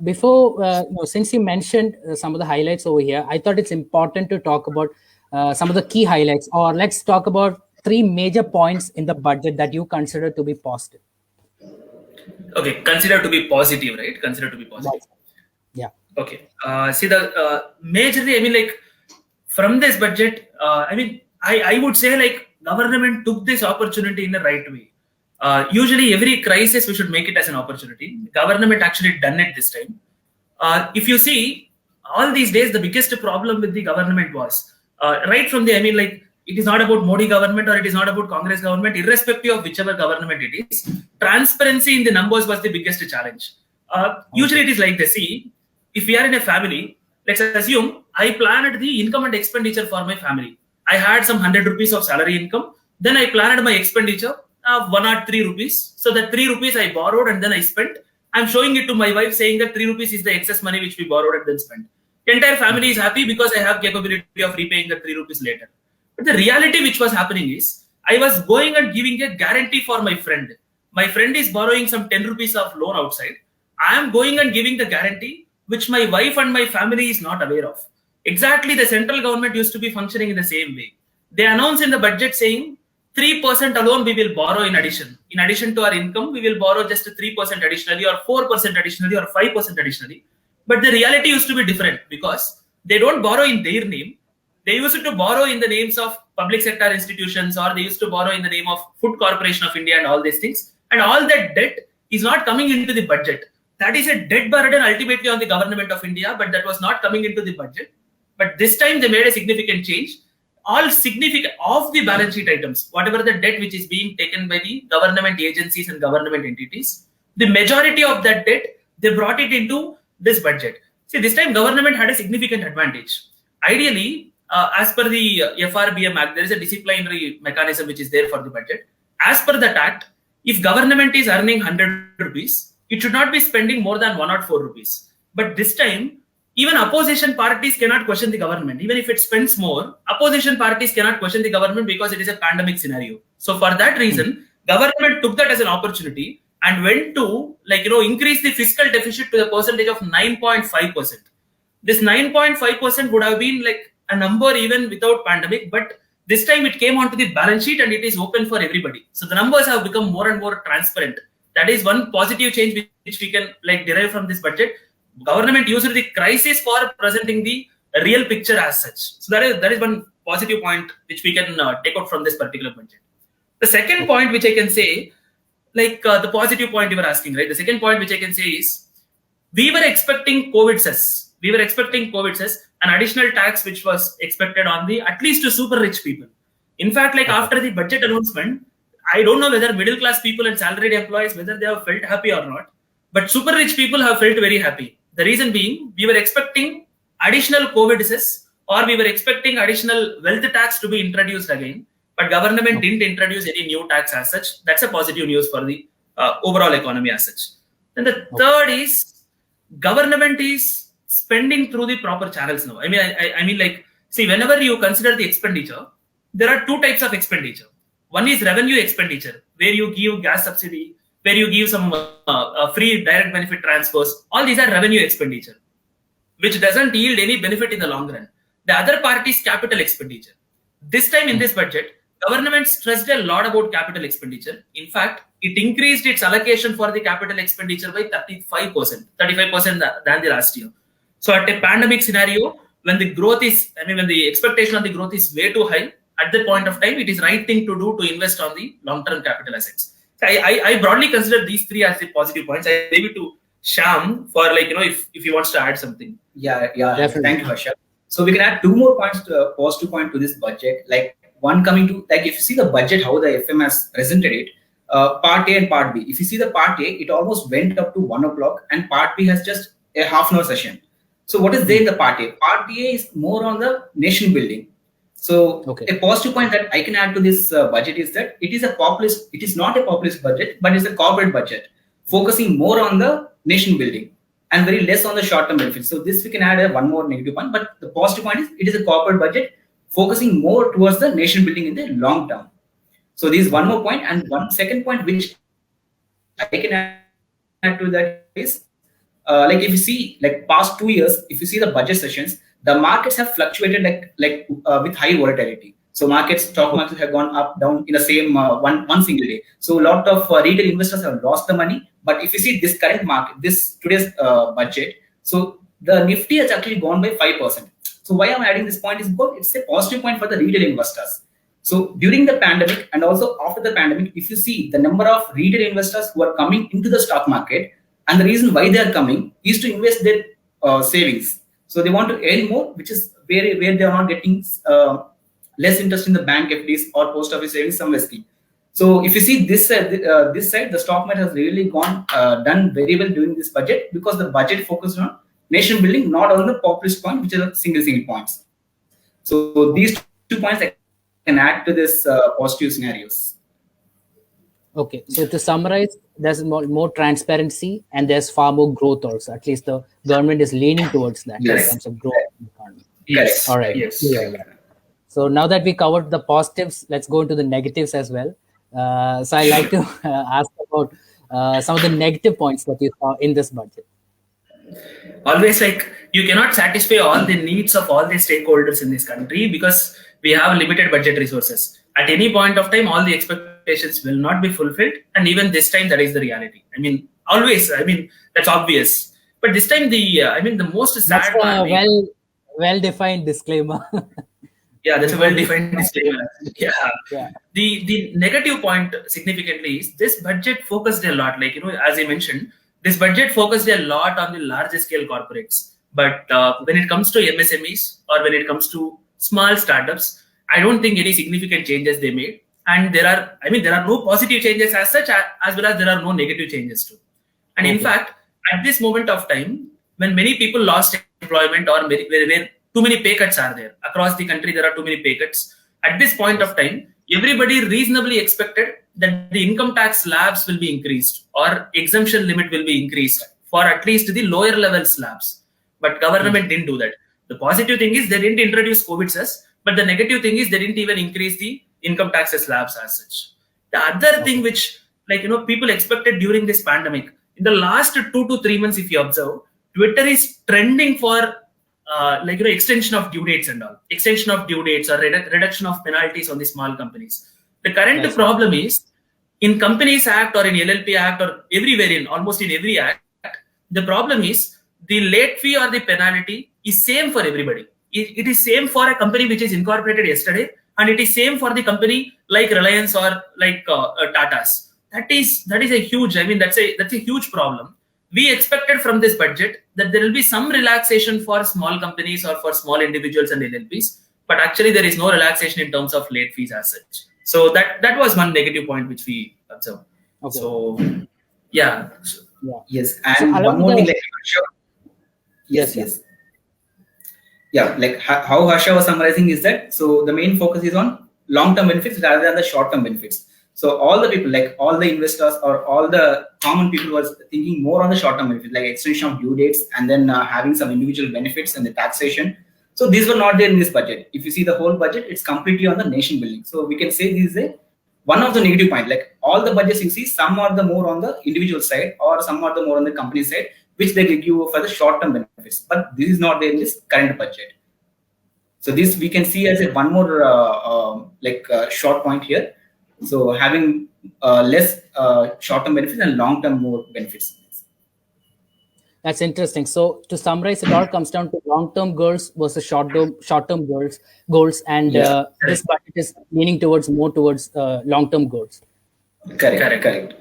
before, since you mentioned some of the highlights over here, I thought it's important to talk about some of the key highlights, or let's talk about three major points in the budget that you consider to be positive. Okay, consider to be positive, right? Consider to be positive. Yeah. Okay. See the majorly, I mean, like from this budget, I would say like government took this opportunity in the right way. Usually, every crisis we should make it as an opportunity. Government actually done it this time. If you see, all these days the biggest problem with the government was right from the, I mean, like it is not about Modi government or it is not about Congress government, irrespective of whichever government it is. Transparency in the numbers was the biggest challenge. Usually, it is like this. See, if we are in a family, let's assume I planned the income and expenditure for my family. I had some 100 rupees of salary income. Then I planned my expenditure of 103 rupees. So that 3 rupees I borrowed and then I spent. I'm showing it to my wife saying that 3 rupees is the excess money which we borrowed and then spent. Entire family is happy because I have capability of repaying the 3 rupees later. But the reality which was happening is I was going and giving a guarantee for my friend. My friend is borrowing some 10 rupees of loan outside. I am going and giving the guarantee which my wife and my family is not aware of. Exactly, the central government used to be functioning in the same way. They announced in the budget saying 3% alone we will borrow in addition. In addition to our income, we will borrow just 3% additionally or 4% additionally or 5% additionally. But the reality used to be different because they don't borrow in their name. They used to borrow in the names of public sector institutions, or they used to borrow in the name of Food Corporation of India and all these things. And all that debt is not coming into the budget. That is a debt burden ultimately on the government of India, but that was not coming into the budget. But this time they made a significant change. All significant of the balance sheet items, whatever the debt which is being taken by the government agencies and government entities, the majority of that debt, they brought it into this budget. See, this time government had a significant advantage. Ideally, as per the FRBM Act, there is a disciplinary mechanism which is there for the budget. As per that act, if government is earning 100 rupees, it should not be spending more than 104 rupees. But this time, even opposition parties cannot question the government. Even if it spends more, opposition parties cannot question the government because it is a pandemic scenario. So for that reason, government took that as an opportunity and went to increase the fiscal deficit to the percentage of 9.5%. This 9.5% would have been like a number even without pandemic, but this time it came onto the balance sheet and it is open for everybody. So the numbers have become more and more transparent. That is one positive change which we can derive from this budget. Government used the crisis for presenting the real picture as such. So that is one positive point which we can take out from this particular budget. The second point which I can say, the positive point you were asking, right? The second point which I can say is, we were expecting COVID cess. We were expecting COVID cess, an additional tax which was expected on the at least to super rich people. In fact, after the budget announcement, I don't know whether middle class people and salaried employees, whether they have felt happy or not, but super rich people have felt very happy. The reason being, we were expecting additional COVID cess, or we were expecting additional wealth tax to be introduced again, but government didn't introduce any new tax as such. That's a positive news for the overall economy as such. Then the third is, government is spending through the proper channels now. I mean, see, whenever you consider the expenditure, there are two types of expenditure. One is revenue expenditure, where you give gas subsidy, where you give some free direct benefit transfers. All these are revenue expenditure, which doesn't yield any benefit in the long run. The other part is capital expenditure. This time in this budget, government stressed a lot about capital expenditure. In fact, it increased its allocation for the capital expenditure by 35% than the last year. So at a pandemic scenario, when the growth is, when the expectation of the growth is way too high, at that point of time, it is right thing to do to invest on the long-term capital assets. I broadly consider these three as the positive points. I leave it to Shyam for if he wants to add something. Yeah, definitely. Thank you, Harsha. So we can add two more points, positive point to this budget. One coming to, if you see the budget, how the FM has presented it, part A and part B. If you see the part A, it almost went up to 1 o'clock, and part B has just a half-an-hour session. So what is there in the part A? Part A is more on the nation building. So a positive point that I can add to this budget is that it is not a populist budget, but it's a corporate budget, focusing more on the nation building and very less on the short-term benefits. So this we can add one more negative point, but the positive point is it is a corporate budget focusing more towards the nation building in the long term. So this is one more point, and one second point which I can add to that is like if you see like past 2 years, if you see the budget sessions, the markets have fluctuated with high volatility. So stock markets have gone up, down in the same one single day. So a lot of retail investors have lost the money. But if you see this current market, this today's budget, so the Nifty has actually gone by 5%. So why I'm adding this point is because it's a positive point for the retail investors. So during the pandemic and also after the pandemic, if you see the number of retail investors who are coming into the stock market, and the reason why they are coming is to invest their savings. So they want to earn more, which is where they are not getting less interest in the bank FDs or post office savings somewhere scheme. So if you see this side, the stock market has really done very well during this budget, because the budget focused on nation building, not on the populist point, which are single points. So these 2 points can add to this positive scenarios. Okay, so to summarize, there's more transparency and there's far more growth also. At least the government is leaning towards that in terms of growth in the economy. Yes. All right. Yes. Yeah. So now that we covered the positives, let's go into the negatives as well. So I'd like to ask about some of the negative points that you saw in this budget. Always, like, you cannot satisfy all the needs of all the stakeholders in this country because we have limited budget resources. At any point of time, all the expectations will not be fulfilled, and even this time, that is the reality. I mean, always. I mean, that's obvious. But this time, the most sad part. Well-defined disclaimer. Yeah, that's a well-defined disclaimer. Yeah. The negative point significantly is this budget focused a lot. Like, as I mentioned, this budget focused a lot on the larger scale corporates. But when it comes to MSMEs or when it comes to small startups, I don't think any significant changes they made. And there are no positive changes as such, as well as there are no negative changes too. And in fact, at this moment of time, when many people lost employment or where too many pay cuts are there across the country, there are too many pay cuts. At this point of time, everybody reasonably expected that the income tax slabs will be increased or exemption limit will be increased for at least the lower level slabs. But government didn't do that. The positive thing is they didn't introduce COVID cess, but the negative thing is they didn't even increase the income tax slabs as such. The other thing which, people expected during this pandemic, in the last 2 to 3 months, if you observe, Twitter is trending for extension of due dates and all. Extension of due dates or reduction of penalties on the small companies. The current problem is, in Companies Act or in LLP Act or everywhere, almost in every act, the problem is the late fee or the penalty is same for everybody. It is same for a company which is incorporated yesterday, and it is same for the company like Reliance or like Tata's. That is a huge. That's a huge problem. We expected from this budget that there will be some relaxation for small companies or for small individuals and LLPs, but actually there is no relaxation in terms of late fees as such. So that was one negative point which we observed. Okay. So yeah. Yes, and so one more thing, yes. Yeah, like how Harsha was summarizing is that, so the main focus is on long-term benefits rather than the short-term benefits. So all the people, like all the investors or all the common people, was thinking more on the short-term benefits, like extension of due dates and then having some individual benefits and the taxation. So these were not there in this budget. If you see the whole budget, it's completely on the nation building. So we can say this is one of the negative points. Like all the budgets you see, some are the more on the individual side or some are the more on the company side, which they give you for the short-term benefits. But this is not there in this current budget. So this we can see as one more short point here. So having less short-term benefits and long-term more benefits. That's interesting. So to summarize, it all comes down to long-term goals versus short-term goals, and this budget is leaning more towards long-term goals. Correct.